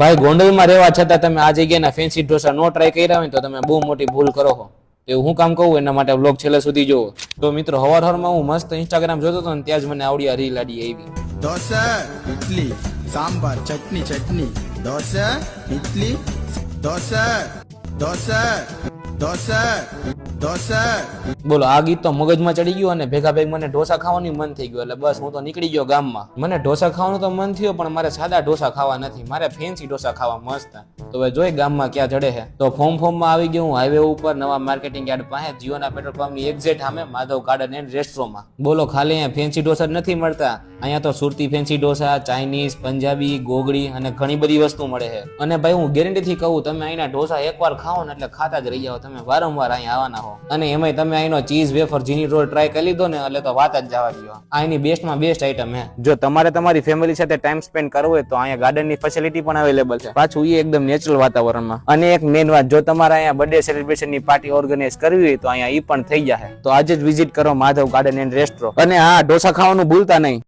ભાઈ ગોંડલમાં રહેવા છતાં તમે આ જગ્યાના ફેન્સી ઢોસા નો ટ્રાય કર્યા હોય તો તમે બહુ મોટી ભૂલ કરો છો. એવું હું કામ કહું એના માટે બ્લોગ છેલ્લે સુધી જોવો. તો મિત્રો હવારમાં હું મસ્ત ઇન્સ્ટાગ્રામ જોતો હતો ને ત્યાં જ મને આવડી આ રીલ આડી આવી. દોસા ઇડલી સાંભાર ચટણી ચટણી દોસા ઇડલી દોસા દોસા દોસા દોસા. બોલો આ ગીત તો મગજમાં ચડી ગયું અને ભેગા ભેગ મને ઢોસા ખાવાનું મન થઈ ગયું. એટલે બસ હું તો નીકળી ગયો ગામમાં. મને ઢોસા ખાવાનું તો મન થયું પણ મારે સાદા ઢોસા ખાવા નથી, મારે ફેન્સી ઢોસા ખાવા મસ્ત. તો હવે જોઈ ગામમાં ક્યાં ચડે છે. તો ફોર્મમાં આવી ગયો હું હાઈવે ઉપર નવા માર્કેટિંગ યાર્ડ પાસે જીઓના પેટ્રોલ પંપની એક્ઝેક્ટ સામે માધવ ગાર્ડન એન્ડ રેસ્ટોરન્ટમાં. બોલો ખાલી અહીંયા ફેન્સી ઢોસા જ નથી મળતા, અહીંયા તો સુરતી ફેન્સી ઢોસા, ચાઇનીઝ, પંજાબી, ગોગડી અને ઘણી બધી વસ્તુ મળે છે. અને ભાઈ હું ગેરંટીથી કહું તમે અહીંના ઢોસા એકવાર ખાઓ ને એટલે ખાતા જ રહી જાઓ, તમે વારંવાર અહીંયા આવવાના હો. અને એમાંય તમે અહીંનો ચીઝ વેફર જીની રોલ ટ્રાય કરી લીધો ને એટલે તો વાત જ જવા દો. અહીંની બેસ્ટમાં બેસ્ટ આઈટમ હે. જો તમારે તમારી ફેમિલી સાથે ટાઈમ સ્પેન્ડ કરવો હોય તો અહીંયા ગાર્ડનની ફેસિલિટી પણ અવેલેબલ છે, પાછું એ એકદમ નેચરલ વાતાવરણમાં. અને એક મેઇન વાત, જો તમારે અહીંયા બર્થડે સેલિબ્રેશનની પાર્ટી ઓર્ગેનાઇઝ કરવી હોય તો અહીંયા એ પણ થઈ જશે. તો આજે જ વિઝિટ કરો માધવ ગાર્ડન એન્ડ રેસ્ટોરન્ટ. અને હા, ઢોસા ખાવાનું ભૂલતા નહીં.